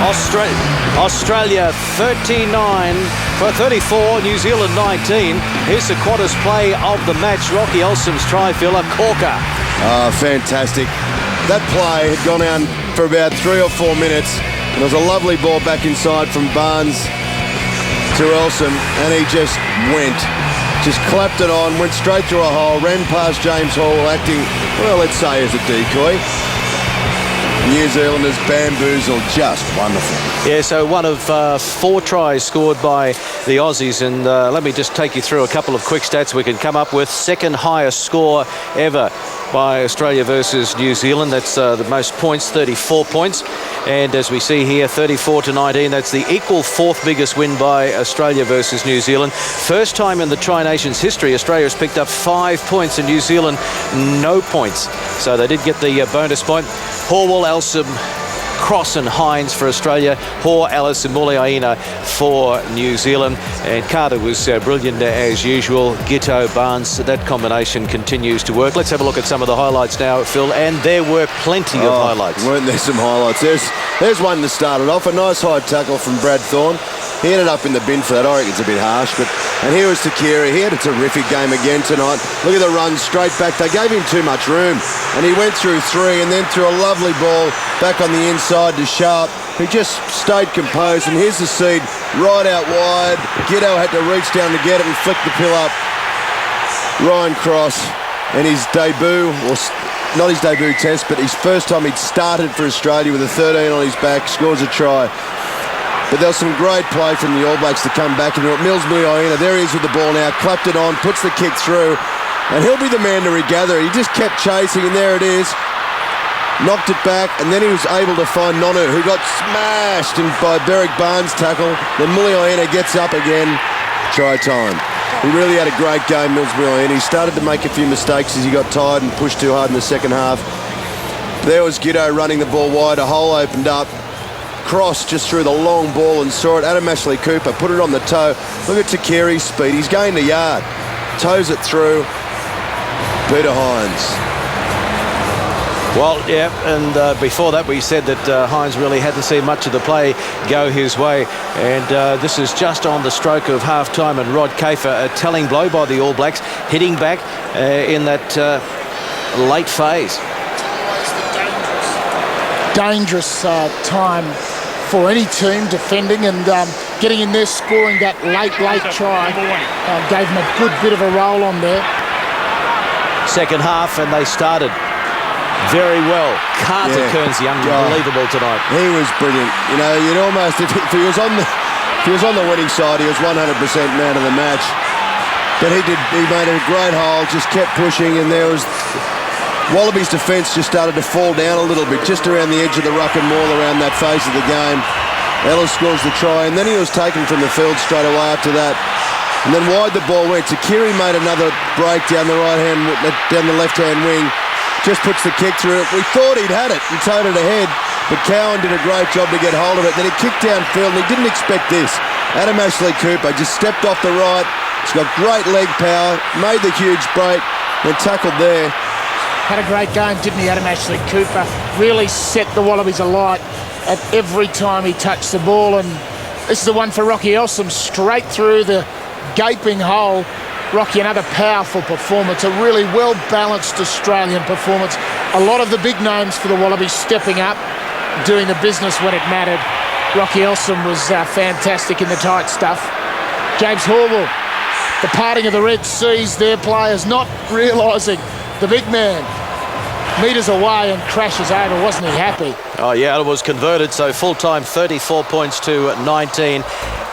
Australia 39 for 34, New Zealand 19. Here's the Qantas play of the match. Rocky Elsom's try filler, corker. Fantastic. That play had gone on for about 3 or 4 minutes. And there was a lovely ball back inside from Barnes to Elsom, and he just clapped it on, went straight through a hole, ran past James Hall, acting, well, let's say as a decoy. New Zealanders bamboozled, just wonderful. Yeah, so one of 4 tries scored by the Aussies, and let me just take you through a couple of quick stats we can come up with. Second highest score ever by Australia versus New Zealand. That's the most points, 34 points. And as we see here, 34-19, that's the equal 4th biggest win by Australia versus New Zealand. First time in the Tri-Nations history, Australia has picked up 5 points and New Zealand no points. So they did get the bonus point. Horwell, Elsom, Cross and Hines for Australia. Hoare, Ellis and Muliaina for New Zealand. And Carter was brilliant as usual. Giteau, Barnes, that combination continues to work. Let's have a look at some of the highlights now, Phil. And there were plenty of highlights. Weren't there some highlights? There's one that started off. A nice high tackle from Brad Thorne. He ended up in the bin for that. I reckon it's a bit harsh. And here was Takiri. He had a terrific game again tonight. Look at the run straight back. They gave him too much room. And he went through 3 and then threw a lovely ball back on the inside to Sharp, who just stayed composed. And here's the seed right out wide. Giteau had to reach down to get it and flick the pill up. Ryan Cross, and his debut, or not his debut test, but his first time he'd started for Australia with a 13 on his back, scores a try. But there was some great play from the All Blacks to come back into it. Mills Muliaina, there he is with the ball now, clapped it on, puts the kick through, and he'll be the man to regather it. He just kept chasing, and there it is. Knocked it back, and then he was able to find Nonu, who got smashed by Berrick Barnes' tackle. Then Muliaina gets up again. Try time. He really had a great game, Mills Muliaina. He started to make a few mistakes as he got tired and pushed too hard in the second half. There was Giteau running the ball wide. A hole opened up. Cross just threw the long ball and saw it. Adam Ashley Cooper put it on the toe. Look at Takiri's speed. He's gained a yard. Toes it through. Peter Hines. Well, yeah, and before that we said that Hines really hadn't seen much of the play go his way. And this is just on the stroke of half-time, and Rod Kafer, a telling blow by the All Blacks, hitting back in that late phase. Dangerous time for any team defending, and getting in there, scoring that late try gave them a good bit of a roll on there. Second half, and they started very well. Carter Kearnsey, unbelievable tonight. He was brilliant. You know, you'd almost, if he was on the winning side, he was 100% man of the match. But he made a great hole, just kept pushing, and there was Wallabies' defence just started to fall down a little bit, just around the edge of the ruck and maul around that phase of the game. Ellis scores the try, and then he was taken from the field straight away after that. And then wide the ball went. Takiri made another break down the left-hand wing. Just puts the kick through it. We thought he'd had it and towed it ahead, but Cowan did a great job to get hold of it. Then he kicked downfield, and he didn't expect this. Adam Ashley Cooper just stepped off the right. He's got great leg power, made the huge break, and tackled there. Had a great game, didn't he, Adam Ashley Cooper? Really set the Wallabies alight at every time he touched the ball. And this is the one for Rocky Elsom, straight through the gaping hole. Rocky, another powerful performance, a really well-balanced Australian performance. A lot of the big names for the Wallabies stepping up, doing the business when it mattered. Rocky Elsom was fantastic in the tight stuff. James Horwell, the parting of the Red Seas, their players not realising the big man metres away and crashes over. Wasn't he happy? Oh, yeah, it was converted, so full-time 34 points to 19.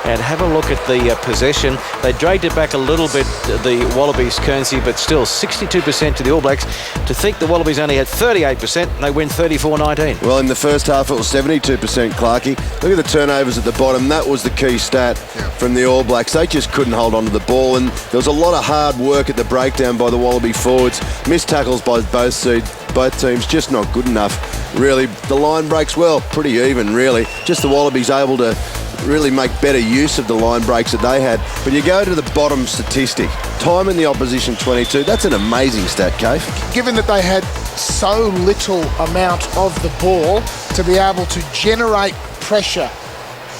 And have a look at the possession. They dragged it back a little bit, the Wallabies, Kearnsey, but still 62% to the All Blacks. To think the Wallabies only had 38%, and they win 34-19. Well, in the first half, it was 72%, Clarkie. Look at the turnovers at the bottom. That was the key stat from the All Blacks. They just couldn't hold on to the ball, and there was a lot of hard work at the breakdown by the Wallaby forwards. Missed tackles by both teams, just not good enough, really. The line breaks, well, pretty even, really. Just the Wallabies able to really make better use of the line breaks that they had. But you go to the bottom statistic, time in the opposition 22, that's an amazing stat, Cave. Given that they had so little amount of the ball to be able to generate pressure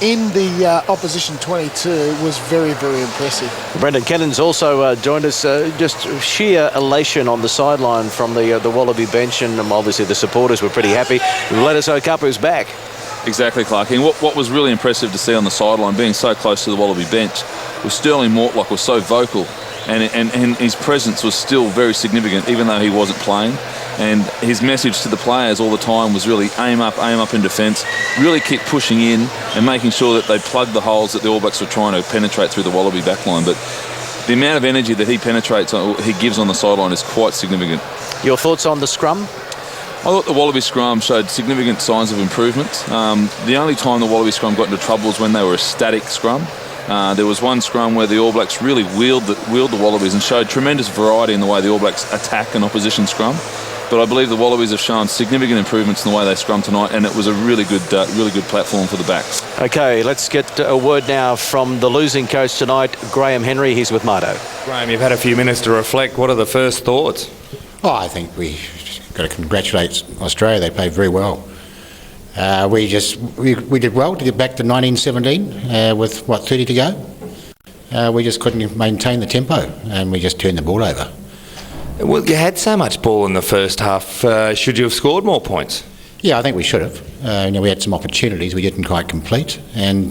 in the opposition 22 was very, very impressive. Brendan Kennan's also joined us. Just sheer elation on the sideline from the Wallaby bench, and obviously the supporters were pretty happy. Leto Kapu's back. Exactly, Clark. And what was really impressive to see on the sideline, being so close to the Wallaby bench, was Sterling Mortlock was so vocal, and his presence was still very significant, even though he wasn't playing. And his message to the players all the time was really aim up in defence, really keep pushing in and making sure that they plug the holes that the All Blacks were trying to penetrate through the Wallaby backline. But the amount of energy that he gives on the sideline is quite significant. Your thoughts on the scrum? I thought the Wallaby scrum showed significant signs of improvement. The only time the Wallaby scrum got into trouble was when they were a static scrum. There was one scrum where the All Blacks really wheeled the Wallabies and showed tremendous variety in the way the All Blacks attack an opposition scrum. But I believe the Wallabies have shown significant improvements in the way they scrum tonight, and it was a really good platform for the backs. Okay, let's get a word now from the losing coach tonight, Graham Henry. He's with Mardo. Graham, you've had a few minutes to reflect. What are the first thoughts? Oh, I think we got to congratulate Australia. They played very well. We did well to get back to 1917 with 30 to go. We just couldn't maintain the tempo, and we just turned the ball over. Well, you had so much ball in the first half. Should you have scored more points? Yeah, I think we should have. We had some opportunities we didn't quite complete, and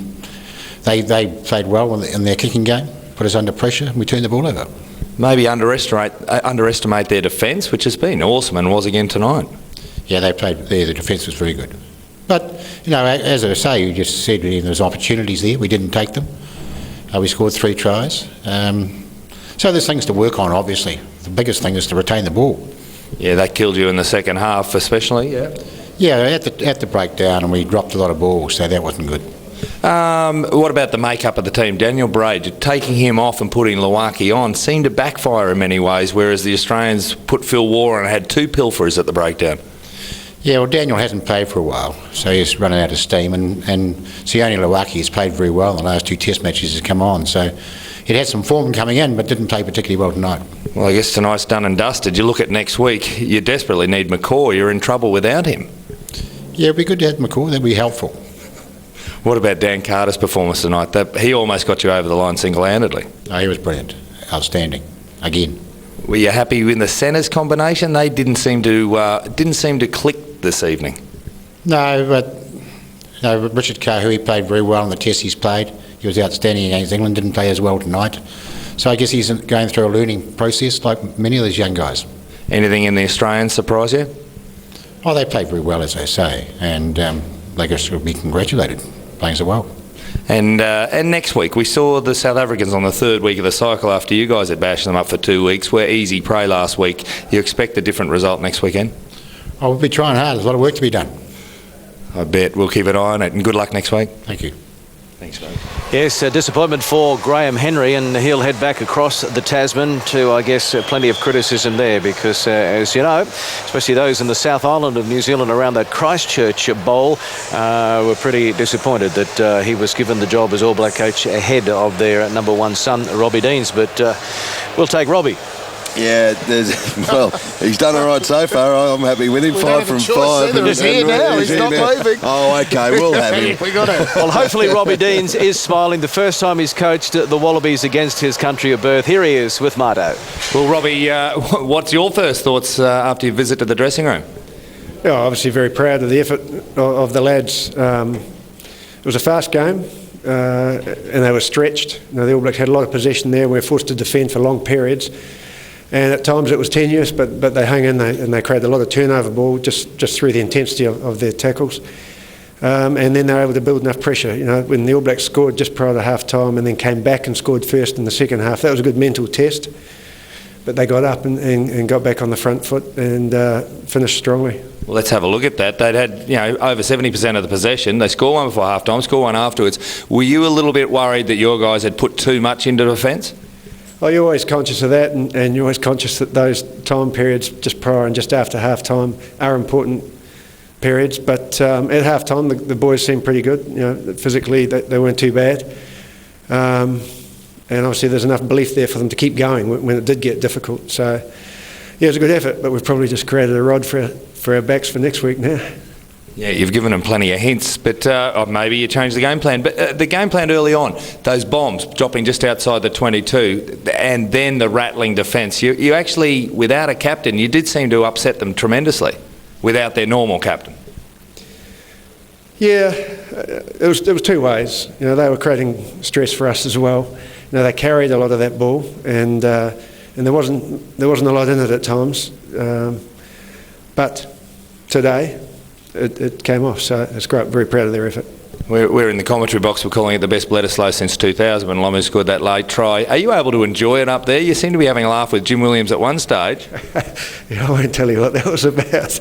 they played well in their kicking game, put us under pressure, and we turned the ball over. Maybe underestimate their defence, which has been awesome and was again tonight. Yeah, they played there. The defence was very good. But, as I say, you just said there was opportunities there. We didn't take them. We scored 3 tries. So there's things to work on, obviously. The biggest thing is to retain the ball. Yeah, that killed you in the second half especially, yeah? Yeah, at the breakdown, and we dropped a lot of balls, so that wasn't good. What about the makeup of the team? Daniel Braid, taking him off and putting Luaki on seemed to backfire in many ways, whereas the Australians put Phil Waugh and had 2 pilferers at the breakdown. Yeah, well, Daniel hasn't played for a while, so he's running out of steam, and Sione Luaki has played very well in the last 2 test matches he's come on, so it had some form coming in, but didn't play particularly well tonight. Well, I guess tonight's done and dusted. You look at next week, you desperately need McCaw. You're in trouble without him. Yeah, it'd be good to have McCaw. That'd be helpful. What about Dan Carter's performance tonight? He almost got you over the line single-handedly. Oh, he was brilliant. Outstanding. Again. Were you happy with the centres combination? They didn't seem to click this evening. No, but Richard Kahui played very well in the test he's played. He was outstanding against England, didn't play as well tonight. So I guess he's going through a learning process like many of these young guys. Anything in the Australians surprise you? Oh, they played very well, as I say, and they should be congratulated, playing so well. And next week, we saw the South Africans on the 3rd week of the cycle after you guys had bashed them up for 2 weeks. We're easy prey last week. You expect a different result next weekend? Oh, we'll be trying hard. There's a lot of work to be done. I bet. We'll keep an eye on it, and good luck next week. Thank you. Thanks, mate. Yes, a disappointment for Graham Henry, and he'll head back across the Tasman to, I guess, plenty of criticism there because, as you know, especially those in the South Island of New Zealand around that Christchurch Bowl were pretty disappointed that he was given the job as All Black coach ahead of their number 1 son, Robbie Deans. But we'll take Robbie. Yeah, he's done all right so far. I'm happy with him. 5 from 5. He's here now. He's not moving. Oh, okay, we'll have him. We got it. Well, hopefully Robbie Deans is smiling. The first time he's coached the Wallabies against his country of birth. Here he is with Mardo. Well, Robbie, what's your first thoughts after you visited the dressing room? Yeah, obviously very proud of the effort of the lads. It was a fast game. And they were stretched. The All Blacks had a lot of possession there. We were forced to defend for long periods. And at times it was tenuous, but they hung in and they created a lot of turnover ball just through the intensity of their tackles. And then they were able to build enough pressure. When the All Blacks scored just prior to half-time and then came back and scored first in the second half, that was a good mental test. But they got up and got back on the front foot and finished strongly. Well, let's have a look at that. They'd had over 70% of the possession. They score one before half-time, score one afterwards. Were you a little bit worried that your guys had put too much into defence? Well, you're always conscious of that, and you're always conscious that those time periods just prior and just after half-time are important periods. But at half-time, the boys seemed pretty good. Physically, they weren't too bad. And obviously, there's enough belief there for them to keep going when it did get difficult. So, yeah, it was a good effort, but we've probably just created a rod for our backs for next week now. Yeah, you've given them plenty of hints, but maybe you changed the game plan. But the game plan early on, those bombs dropping just outside the 22, and then the rattling defence. You actually, without a captain, you did seem to upset them tremendously without their normal captain. Yeah, it was two ways. They were creating stress for us as well. They carried a lot of that ball, and there wasn't a lot in it at times. But today, it came off, so it's great. Very proud of their effort. We're in the commentary box. We're calling it the best Bledisloe since 2000 when Lomu scored that late try. Are you able to enjoy it up there? You seem to be having a laugh with Jim Williams at one stage. I won't tell you what that was about.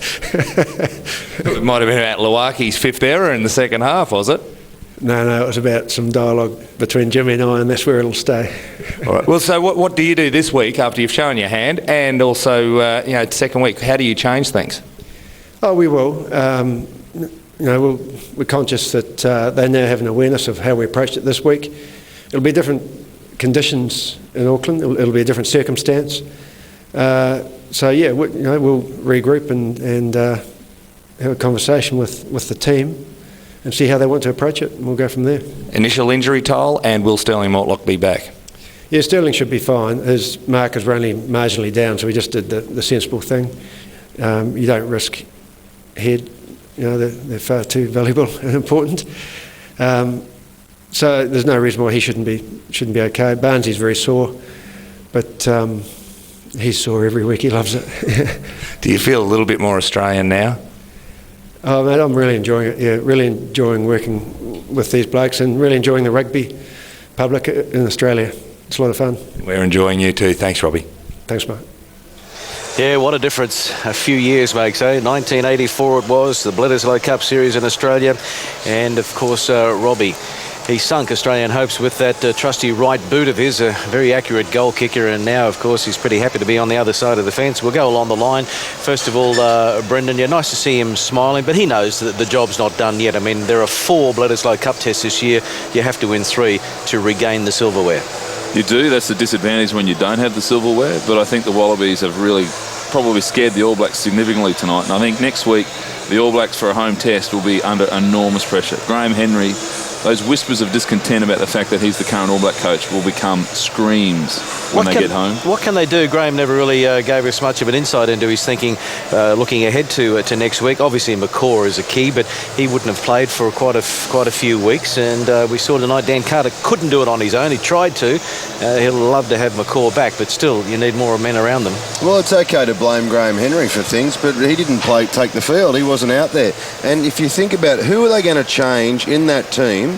It might have been about Luaki's fifth error in the second half, was it? No, it was about some dialogue between Jimmy and I, and that's where it'll stay. All right. Well, so what do you do this week after you've shown your hand, and also second week? How do you change things? Oh, we will. We're conscious that they now have an awareness of how we approached it this week. It'll be different conditions in Auckland. It'll be a different circumstance. We'll regroup and have a conversation with the team and see how they want to approach it, and we'll go from there. Initial injury toll, and will Sterling Mortlock be back? Yeah, Sterling should be fine. His markers were only marginally down, so we just did the sensible thing. You don't risk head. They're far too valuable and important. So there's no reason why he shouldn't be okay. Barnsley's very sore, but he's sore every week. He loves it. Do you feel a little bit more Australian now? Oh, mate, I'm really enjoying it. Yeah, really enjoying working with these blokes and really enjoying the rugby public in Australia. It's a lot of fun. We're enjoying you too. Thanks, Robbie. Thanks, mate. Yeah, what a difference a few years makes, eh? 1984 it was, the Bledisloe Cup Series in Australia. And, of course, Robbie, he sunk Australian hopes with that trusty right boot of his, a very accurate goal kicker. And now, of course, he's pretty happy to be on the other side of the fence. We'll go along the line. First of all, Brendan, nice to see him smiling, but he knows that the job's not done yet. I mean, there are 4 Bledisloe Cup tests this year. You have to win 3 to regain the silverware. You do. That's the disadvantage when you don't have the silverware. But I think the Wallabies have really probably scared the All Blacks significantly tonight. And I think next week, the All Blacks for a home test will be under enormous pressure. Graham Henry, those whispers of discontent about the fact that he's the current All Black coach will become screams when they get home. What can they do? Graham never really gave us much of an insight into his thinking looking ahead to next week. Obviously, McCaw is a key, but he wouldn't have played for quite a few weeks. And we saw tonight Dan Carter couldn't do it on his own. He tried to. He'll love to have McCaw back, but still, you need more men around them. Well, it's okay to blame Graham Henry for things, but he didn't take the field. He wasn't out there. And if you think about who are they going to change in that team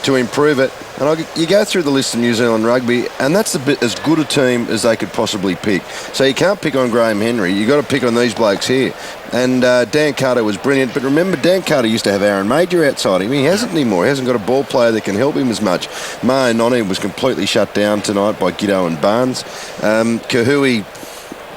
to improve it, and you go through the list of New Zealand rugby, and that's as good a team as they could possibly pick. So you can't pick on Graham Henry. You've got to pick on these blokes here. And Dan Carter was brilliant, but remember, Dan Carter used to have Aaron Major outside him. He hasn't anymore. He hasn't got a ball player that can help him as much. Ma'a Noni was completely shut down tonight by Giddo and Barnes. Kahui,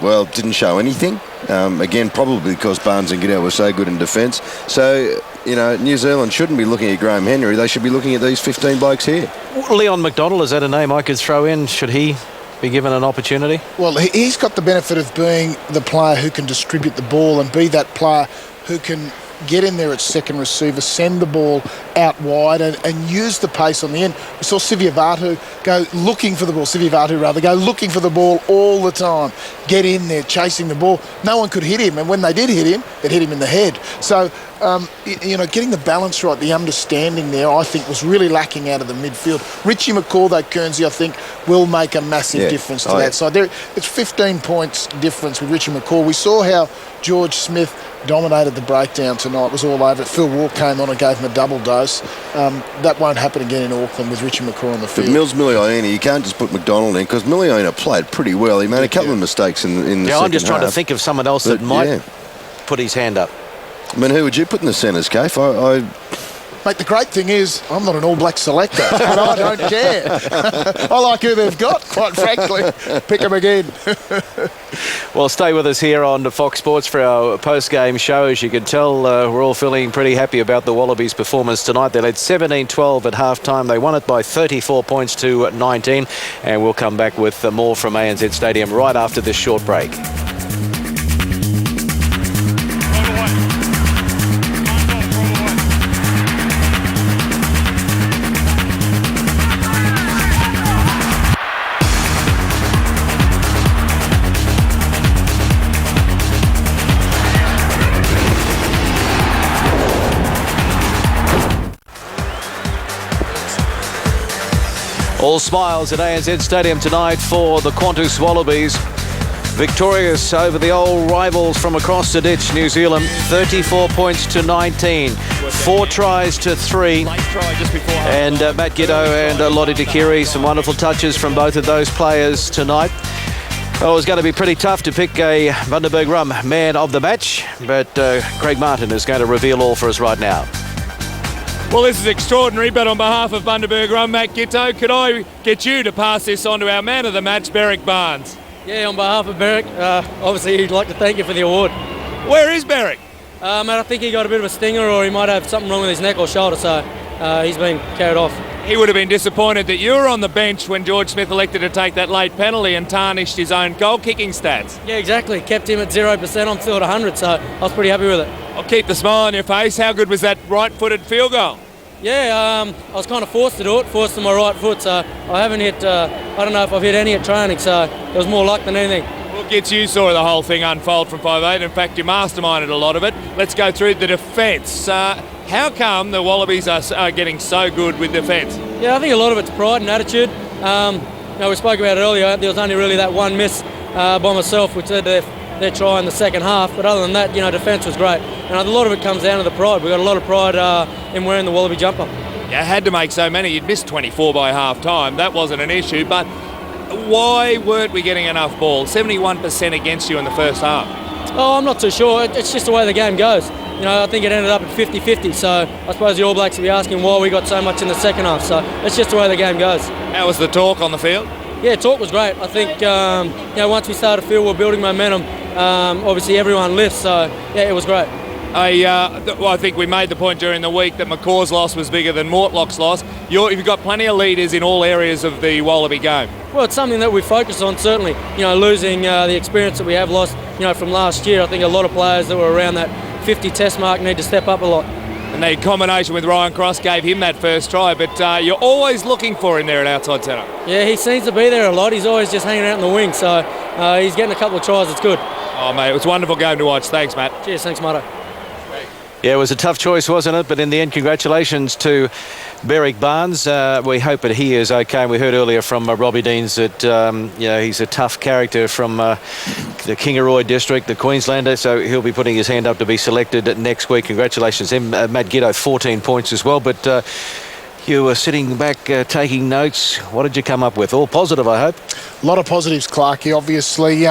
well, didn't show anything. Again, probably because Barnes and Giddo were so good in defence. So, New Zealand shouldn't be looking at Graham Henry. They should be looking at these 15 blokes here. Leon McDonald, is that a name I could throw in? Should he be given an opportunity? Well, he's got the benefit of being the player who can distribute the ball and be that player who can get in there at second receiver, send the ball out wide and use the pace on the end. We saw Siviavatu go looking for the ball all the time, get in there chasing the ball. No one could hit him, and when they did hit him, it hit him in the head. So, getting the balance right, the understanding there, I think, was really lacking out of the midfield. Richie McCaw, though, Kearnsey, I think, will make a massive difference to that side. It's 15 points difference with Richie McCaw. We saw how George Smith dominated the breakdown tonight. It was all over it. Phil Walk came on and gave him a double dose. That won't happen again in Auckland with Richie McCaw on the field. But Mills Miliaina, you can't just put McDonald in, because Miliaina played pretty well. He made a couple of mistakes in the second half. I'm just trying to think of someone else that might put his hand up. I mean, who would you put in the centres, Cave? Mate, the great thing is I'm not an All Black selector, and I don't care. I like who they've got, quite frankly. Pick them again. Well, stay with us here on Fox Sports for our post-game show. As you can tell, we're all feeling pretty happy about the Wallabies' performance tonight. They led 17-12 at half-time. They won it by 34 points to 19. And we'll come back with more from ANZ Stadium right after this short break. All smiles at ANZ Stadium tonight for the Qantas Wallabies. Victorious over the old rivals from across the ditch, New Zealand. 34 points to 19. 4 tries to 3. And Matt Giddo and Lottie Takiri, some wonderful touches from both of those players tonight. Oh, it was going to be pretty tough to pick a Bundaberg Rum man of the match, but Craig Martin is going to reveal all for us right now. Well, this is extraordinary, but on behalf of Bundaberg Rum, Matt Giddo, could I get you to pass this on to our man of the match, Berwick Barnes? Yeah, on behalf of Berwick, obviously he'd like to thank you for the award. Where is Berwick? Mate, I think he got a bit of a stinger, or he might have something wrong with his neck or shoulder, so he's been carried off. He would have been disappointed that you were on the bench when George Smith elected to take that late penalty and tarnished his own goal-kicking stats. Yeah, exactly. Kept him at 0%. I'm still at 100, so I was pretty happy with it. I'll keep the smile on your face. How good was that right-footed field goal? Yeah, I was kind of forced to do it, forced to my right foot, so I haven't hit, I don't know if I've hit any at training, so it was more luck than anything. Well, Gits, you saw the whole thing unfold from 5'8". In fact, you masterminded a lot of it. Let's go through the defence. How come the Wallabies are getting so good with defence? Yeah, I think a lot of it's pride and attitude. We spoke about it earlier. There was only really that one miss by myself, which led to their try in the second half. But other than that, defence was great. And a lot of it comes down to the pride. We've got a lot of pride in wearing the Wallaby jumper. You had to make so many. You'd missed 24 by half-time. That wasn't an issue. But why weren't we getting enough ball? 71% against you in the first half. Oh, I'm not too sure. It's just the way the game goes. I think it ended up at 50-50, so I suppose the All Blacks will be asking why we got so much in the second half, so it's just the way the game goes. How was the talk on the field? Yeah, talk was great. I think, once we started to feel we're building momentum, obviously everyone lifts, so yeah, it was great. I think we made the point during the week that McCaw's loss was bigger than Mortlock's loss. You've got plenty of leaders in all areas of the Wallaby game. Well, it's something that we focus on, certainly. Losing the experience that we have lost, from last year. I think a lot of players that were around that 50 test mark need to step up a lot. And the combination with Ryan Cross gave him that first try, but you're always looking for him there at outside centre. Yeah, he seems to be there a lot. He's always just hanging out in the wing, so he's getting a couple of tries. It's good. Oh, mate, it was a wonderful game to watch. Thanks, Matt. Cheers, thanks, Matto. Yeah, it was a tough choice, wasn't it? But in the end, congratulations to Berwick Barnes. We hope that he is okay. We heard earlier from Robbie Deans that he's a tough character from the Kingaroy district, the Queenslander, so he'll be putting his hand up to be selected next week. Congratulations to him. Matt Giddo, 14 points as well. But you were sitting back taking notes. What did you come up with? All positive, I hope? A lot of positives, Clarkie, obviously.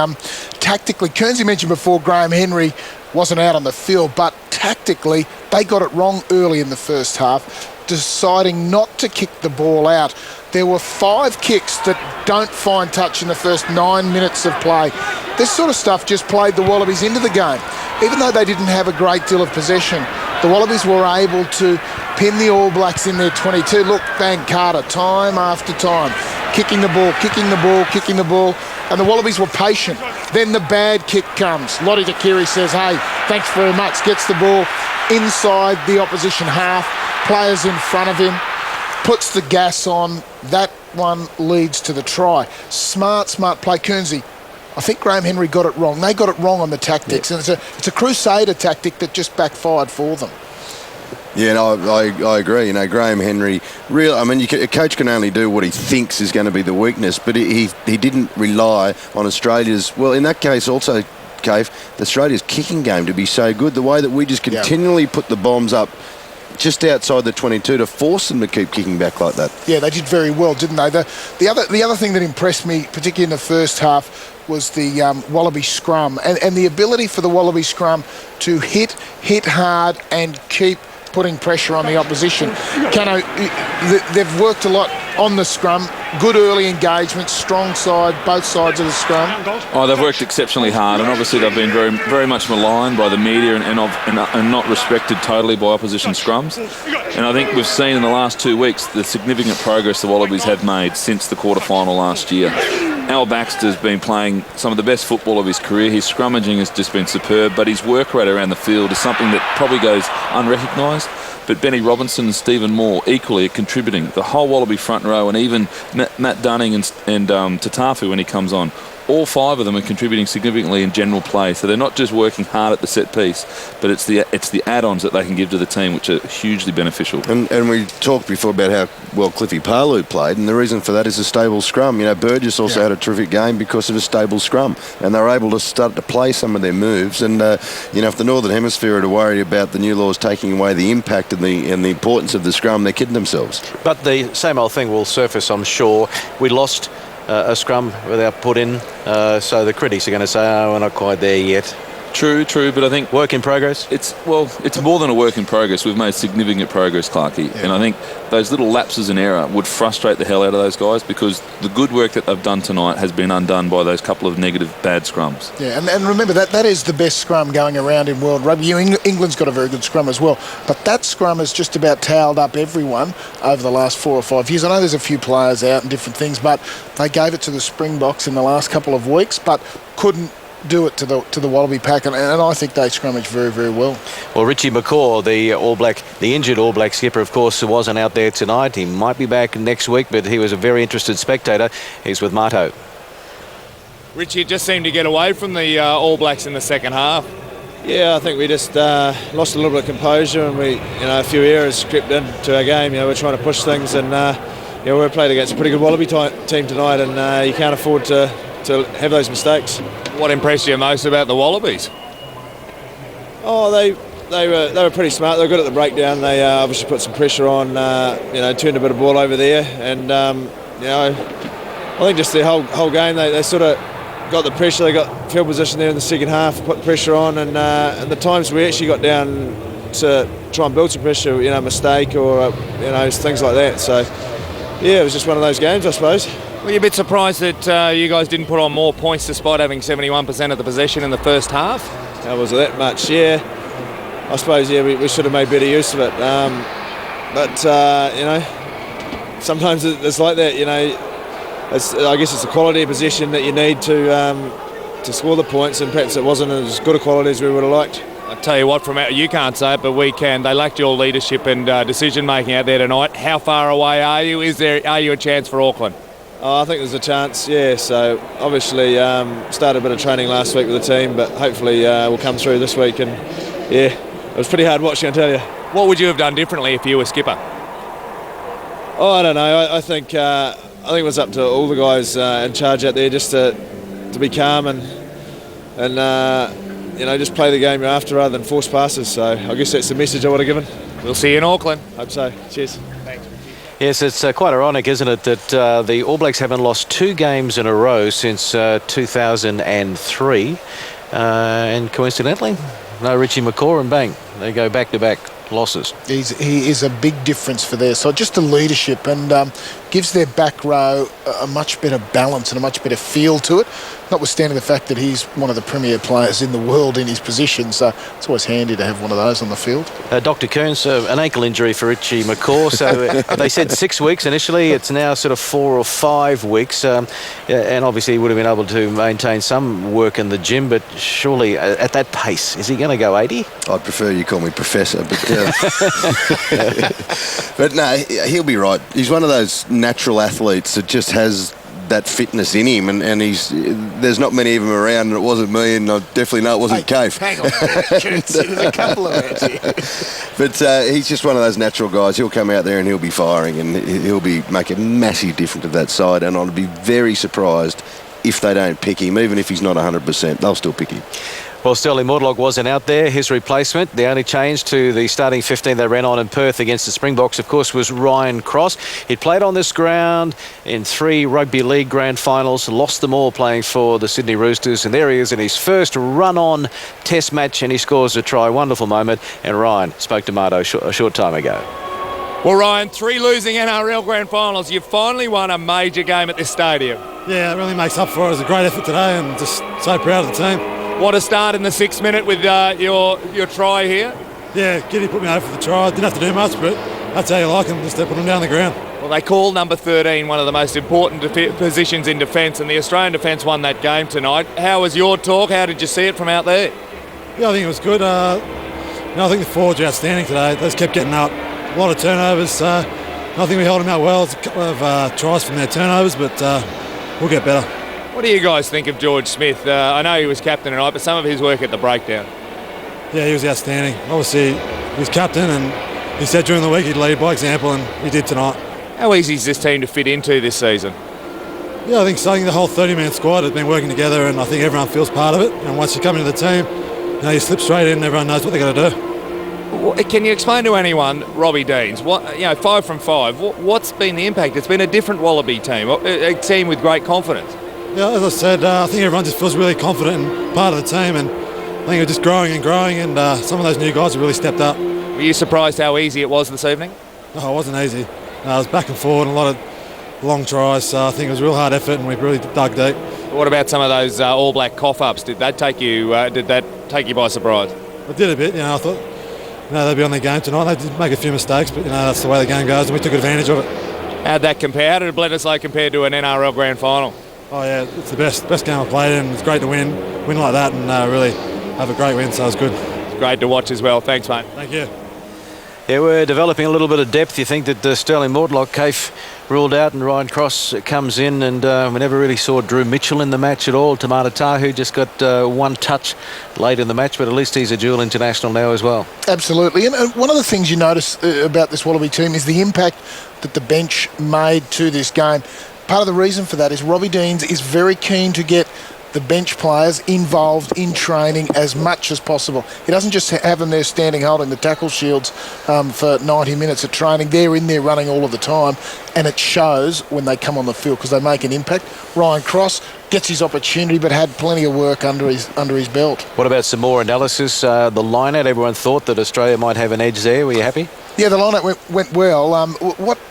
Tactically, Kearnsey mentioned before Graham Henry wasn't out on the field, but tactically they got it wrong early in the first half, deciding not to kick the ball out. There were 5 kicks that don't find touch in the first 9 minutes of play. This sort of stuff just played the Wallabies into the game. Even though they didn't have a great deal of possession, the Wallabies were able to pin the All Blacks in their 22. Look, Van Carter, time after time, kicking the ball, kicking the ball, kicking the ball, and the Wallabies were patient. Then the bad kick comes. Lottie Takiri says, hey, thanks very much, gets the ball inside the opposition half, players in front of him, puts the gas on. That one leads to the try. Smart play. Kearnsey, I think Graham Henry got it wrong. They got it wrong on the tactics, and it's a Crusader tactic that just backfired for them. Yeah, no, I agree. Graham Henry, a coach can only do what he thinks is going to be the weakness, but he didn't rely on Australia's, well, in that case also, Cave, Australia's kicking game to be so good. The way that we just continually put the bombs up just outside the 22 to force them to keep kicking back like that. Yeah, they did very well, didn't they? The other thing that impressed me, particularly in the first half, was the Wallaby scrum and the ability for the Wallaby scrum to hit hard and keep putting pressure on the opposition. Cano, they've worked a lot on the scrum, good early engagement, strong side, both sides of the scrum. Oh, they've worked exceptionally hard, and obviously they've been very, very much maligned by the media and not respected totally by opposition scrums. And I think we've seen in the last 2 weeks the significant progress the Wallabies have made since the quarterfinal last year. Al Baxter's been playing some of the best football of his career. His scrummaging has just been superb, but his work rate around the field is something that probably goes unrecognised. But Benny Robinson and Stephen Moore equally are contributing. The whole Wallaby front row, and even Matt Dunning and Tatafu when he comes on, all 5 of them are contributing significantly in general play. So they're not just working hard at the set piece, but it's the add-ons that they can give to the team, which are hugely beneficial. And we talked before about how well Cliffy Palu played, and the reason for that is a stable scrum. Burgess also had a terrific game because of a stable scrum, and they were able to start to play some of their moves. And if the Northern Hemisphere are to worry about the new laws taking away the impact and the importance of the scrum, they're kidding themselves. But the same old thing will surface, I'm sure. We lost a scrum without put in, so the critics are going to say, oh, we're not quite there yet. True, but I think... Work in progress? It's more than a work in progress. We've made significant progress, Clarkie. Yeah. And I think those little lapses in error would frustrate the hell out of those guys, because the good work that they've done tonight has been undone by those couple of negative, bad scrums. Yeah, and remember, that is the best scrum going around in world rugby. England's got a very good scrum as well, but that scrum has just about towed up everyone over the last 4 or 5 years. I know there's a few players out and different things, but they gave it to the Springboks in the last couple of weeks, but couldn't do it to the Wallaby pack, and I think they scrummaged very, very well. Well, Richie McCaw, the injured All Black skipper, of course, wasn't out there tonight. He might be back next week, but he was a very interested spectator. He's with Marto. Richie just seemed to get away from the All Blacks in the second half. Yeah, I think we just lost a little bit of composure, and a few errors crept into our game. We're trying to push things, and we're played against a pretty good Wallaby team tonight, and you can't afford to have those mistakes. What impressed you most about the Wallabies? Oh, they were pretty smart. They were good at the breakdown. They obviously put some pressure on. Turned a bit of ball over there, and I think just the whole game they sort of got the pressure. They got field position there in the second half, put pressure on, and the times we actually got down to try and build some pressure, a mistake or things like that. So yeah, it was just one of those games, I suppose. Were you a bit surprised that you guys didn't put on more points despite having 71% of the possession in the first half? Was it that much? Yeah. I suppose, we should have made better use of it. Sometimes it's like that, I guess it's the quality of possession that you need to score the points, and perhaps it wasn't as good a quality as we would have liked. I tell you what, you can't say it, but we can. They lacked your leadership and decision-making out there tonight. How far away are you? Are you a chance for Auckland? I think there's a chance, yeah. So obviously started a bit of training last week with the team, but hopefully we'll come through this week. And yeah, it was pretty hard watching, I tell you. What would you have done differently if you were skipper? Oh, I don't know. I think it was up to all the guys in charge out there just to be calm and just play the game you're after rather than force passes. So I guess that's the message I would have given. We'll see you in Auckland. Hope so. Cheers. Thanks. Yes, it's quite ironic, isn't it, that the All Blacks haven't lost 2 games in a row since 2003. And coincidentally, no Richie McCaw, and bang, they go back-to-back losses. He is a big difference for their side. Just the leadership, and gives their back row a much better balance and a much better feel to it, notwithstanding the fact that he's one of the premier players in the world in his position, so it's always handy to have one of those on the field. Dr. Kearns, an ankle injury for Richie McCaw, so they said 6 weeks initially. It's now sort of 4 or 5 weeks, and obviously he would have been able to maintain some work in the gym, but surely at that pace, is he going to go 80? I'd prefer you call me Professor, but no, he'll be right. He's one of those natural athletes that just has that fitness in him, and there's not many of them around, and it wasn't me, and I definitely know it wasn't Cave. Hang on, there's a couple of us here. But he's just one of those natural guys. He'll come out there and he'll be firing, and he'll be making a massive difference to that side, and I'd be very surprised if they don't pick him, even if he's not 100%, they'll still pick him. Well, Sterling Mortlock wasn't out there. His replacement, the only change to the starting 15 they ran on in Perth against the Springboks, of course, was Ryan Cross. He'd played on this ground in 3 Rugby League grand finals, lost them all playing for the Sydney Roosters, and there he is in his first run-on test match, and he scores a try. Wonderful moment, and Ryan spoke to Marto a short time ago. Well, Ryan, 3 losing NRL grand finals. You've finally won a major game at this stadium. Yeah, it really makes up for it. It was a great effort today, and just so proud of the team. What a start in the 6th minute with your try here. Yeah, Giddy put me over for the try. Didn't have to do much, but that's how you like them, just put them down the ground. Well, they call number 13 one of the most important positions in defence, and the Australian defence won that game tonight. How was your talk? How did you see it from out there? Yeah, I think it was good. I think the forwards were outstanding today. They just kept getting up. A lot of turnovers. I think we held them out well. It's a couple of tries from their turnovers, but we'll get better. What do you guys think of George Smith? I know he was captain tonight, but some of his work at the breakdown. Yeah, he was outstanding. Obviously, he was captain, and he said during the week he'd lead by example, and he did tonight. How easy is this team to fit into this season? Yeah, I think so. I think the whole 30-man squad has been working together, and I think everyone feels part of it. And once you come into the team, you slip straight in, and everyone knows what they've got to do. Can you explain to anyone, Robbie Deans, 5 from 5, what's been the impact? It's been a different Wallaby team, a team with great confidence. Yeah, as I said, I think everyone just feels really confident and part of the team, and I think we're just growing and growing, and some of those new guys have really stepped up. Were you surprised how easy it was this evening? No, it wasn't easy. It was back and forward and a lot of long tries, so I think it was a real hard effort, and we really dug deep. What about some of those All Black cough-ups? Did that take you by surprise? I did a bit, I thought they'd be on their game tonight. They did make a few mistakes, but that's the way the game goes, and we took advantage of it. How'd that compare? How did Bledisloe compare to an NRL Grand Final? Oh yeah, it's the best game I've played in. It's great to win like that, and really have a great win, so it was good. It's great to watch as well. Thanks, mate. Thank you. Yeah, we're developing a little bit of depth. You think that Sterling Mortlock, Cafe ruled out, and Ryan Cross comes in, and we never really saw Drew Mitchell in the match at all. Tamata Tahu just got one touch late in the match, but at least he's a dual international now as well. Absolutely. And one of the things you notice about this Wallaby team is the impact that the bench made to this game. Part of the reason for that is Robbie Deans is very keen to get the bench players involved in training as much as possible. He doesn't just have them there standing holding the tackle shields for 90 minutes of training. They're in there running all of the time, and it shows when they come on the field because they make an impact. Ryan Cross gets his opportunity but had plenty of work under his belt. What about some more analysis? The line-out, everyone thought that Australia might have an edge there. Were you happy? Yeah, the line-out went well.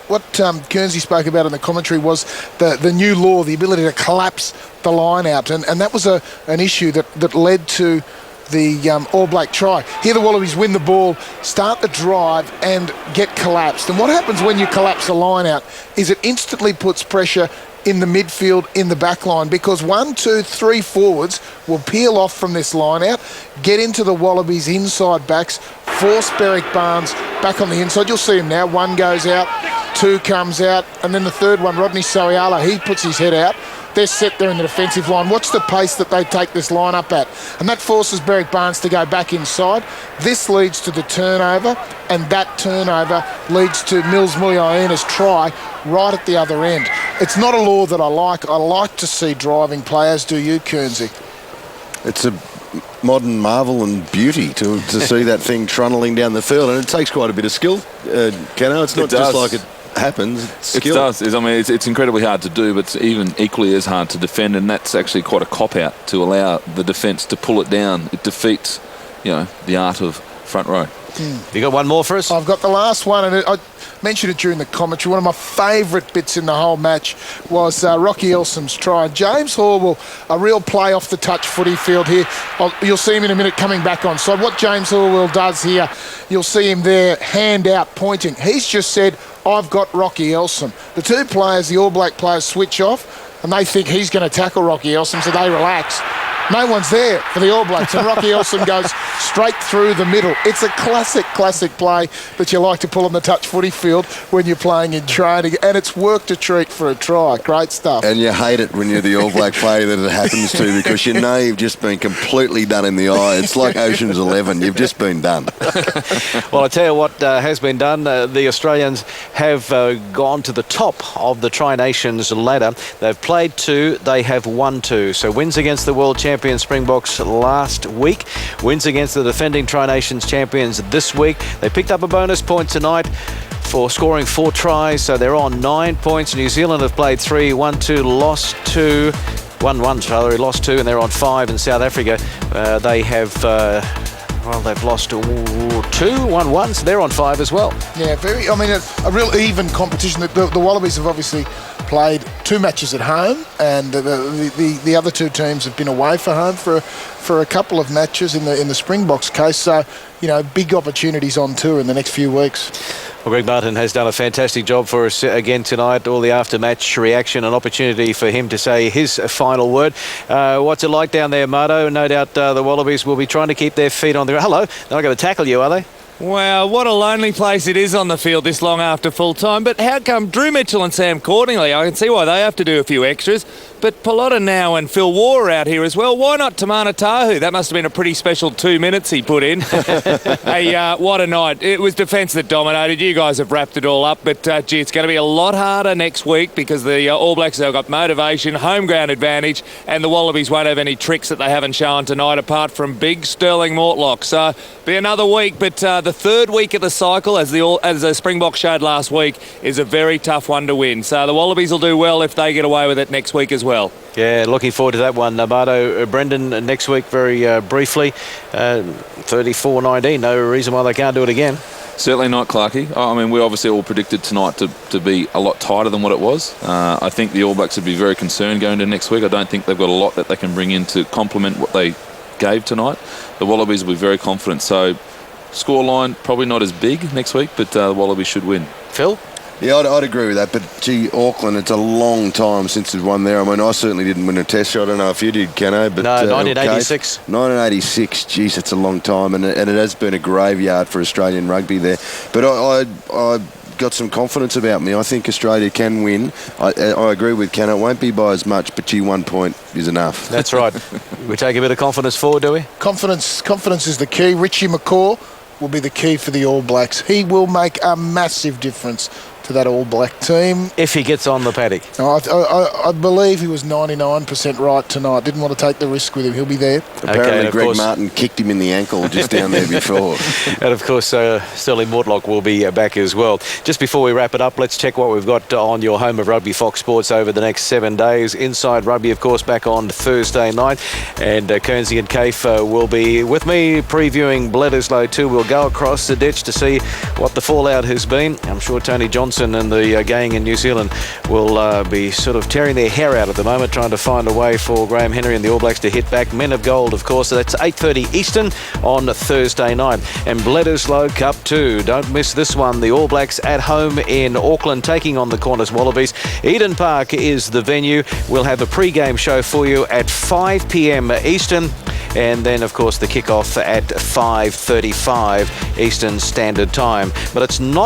What Kearnsey spoke about in the commentary was the new law, the ability to collapse the line-out, and that was an issue that led to the All Black try. Here the Wallabies win the ball, start the drive and get collapsed. And what happens when you collapse a line-out is it instantly puts pressure in the midfield, in the back line, because 1, 2, 3 forwards will peel off from this line out, get into the Wallabies' inside backs, force Berwick Barnes back on the inside. You'll see him now. 1 goes out, 2 comes out, and then the third one, Rodney Soiala, he puts his head out. They're set there in the defensive line. Watch the pace that they take this line up at. And that forces Berwick Barnes to go back inside. This leads to the turnover, and that turnover leads to Mills Muliaina's try right at the other end. It's not a law that I like. I like to see driving players. Do you, Kearnsey? It's a modern marvel and beauty to see that thing trundling down the field, and it takes quite a bit of skill, Keno. It's not just like it happens. It's skill. It does. I mean, it's incredibly hard to do, but it's even equally as hard to defend, and that's actually quite a cop-out to allow the defence to pull it down. It defeats, the art of front row. You got one more for us? I've got the last one, and I mentioned it during the commentary. One of my favourite bits in the whole match was Rocky Elsom's try. James Horwell, a real play off the touch footy field here. You'll see him in a minute coming back on. So what James Horwell does here, you'll see him there, hand out, pointing. He's just said, I've got Rocky Elsom. The 2 players, the All Black players, switch off, and they think he's going to tackle Rocky Elsom, so they relax. No one's there for the All Blacks, and Rocky Elsom goes straight through the middle. It's a classic play that you like to pull on the touch footy field when you're playing in training, and it's worked a treat for a try. Great stuff. And you hate it when you're the All Black player that it happens to, because you know you've just been completely done in the eye. It's like Ocean's 11. You've just been done. Well, I tell you what has been done. The Australians have gone to the top of the Tri-Nations ladder. They've played 2. They have won 2. So wins against the world champion Springboks last week, wins against the defending Tri-Nations champions this week. They picked up a bonus point tonight for scoring 4 tries, so they're on 9 points. New Zealand have played 3, won 2, lost 2. 1-1, rather, lost 2, and they're on 5. In South Africa, they have they've lost 2, 1-1, so they're on 5 as well. Yeah, a real even competition. The Wallabies have obviously played 2 matches at home, and the other 2 teams have been away for home for a couple of matches in the Springboks case. So, big opportunities on tour in the next few weeks. Well, Greg Martin has done a fantastic job for us again tonight. All the after-match reaction, an opportunity for him to say his final word. What's it like down there, Marto? No doubt the Wallabies will be trying to keep their feet on the ground. Hello, they're not going to tackle you, are they? Wow, what a lonely place it is on the field this long after full time. But how come Drew Mitchell and Sam Cordingley, I can see why they have to do a few extras, But Pallotta now and Phil Waugh out here as well. Why not Tamana Tahu? That must have been a pretty special 2 minutes he put in. Hey, what a night. It was defence that dominated. You guys have wrapped it all up. But, gee, it's going to be a lot harder next week because the All Blacks have got motivation, home ground advantage, and the Wallabies won't have any tricks that they haven't shown tonight apart from big Sterling Mortlock. So, be another week. But the third week of the cycle, as the Springboks showed last week, is a very tough one to win. So, the Wallabies will do well if they get away with it next week as well. Yeah, looking forward to that one. Bardo, Brendan, next week very briefly, 34-19. No reason why they can't do it again. Certainly not, Clarkie. I mean, we obviously all predicted tonight to be a lot tighter than what it was. I think the All Blacks would be very concerned going to next week. I don't think they've got a lot that they can bring in to complement what they gave tonight. The Wallabies will be very confident. So, scoreline probably not as big next week, but the Wallabies should win. Phil? Yeah, I'd agree with that, but gee, Auckland, it's a long time since we've won there. I mean, I certainly didn't win a test shot. I don't know if you did, Keno, but... No, 1986. 1986, geez, it's a long time, and it has been a graveyard for Australian rugby there. But I got some confidence about me. I think Australia can win. I agree with Keno. It won't be by as much, but gee, 1 point is enough. That's right. We take a bit of confidence forward, do we? Confidence is the key. Richie McCaw will be the key for the All Blacks. He will make a massive difference to that All Black team. If he gets on the paddock. I believe he was 99% right tonight. Didn't want to take the risk with him. He'll be there. Apparently Greg Martin kicked him in the ankle just down there before. And of course, Sterling Mortlock will be back as well. Just before we wrap it up, let's check what we've got on your home of rugby, Fox Sports, over the next 7 days. Inside Rugby, of course, back on Thursday night. And Kearnsey and Kaif will be with me previewing Bledisloe 2. We'll go across the ditch to see what the fallout has been. I'm sure Tony Johnson and the gang in New Zealand will be sort of tearing their hair out at the moment, trying to find a way for Graham Henry and the All Blacks to hit back. Men of Gold, of course, that's 8:30 Eastern on Thursday night. And Bledisloe Cup 2, don't miss this one. The All Blacks at home in Auckland, taking on the Qantas Wallabies. Eden Park is the venue. We'll have a pre-game show for you at 5 p.m. Eastern. And then, of course, the kick-off at 5:35 Eastern Standard Time. But it's not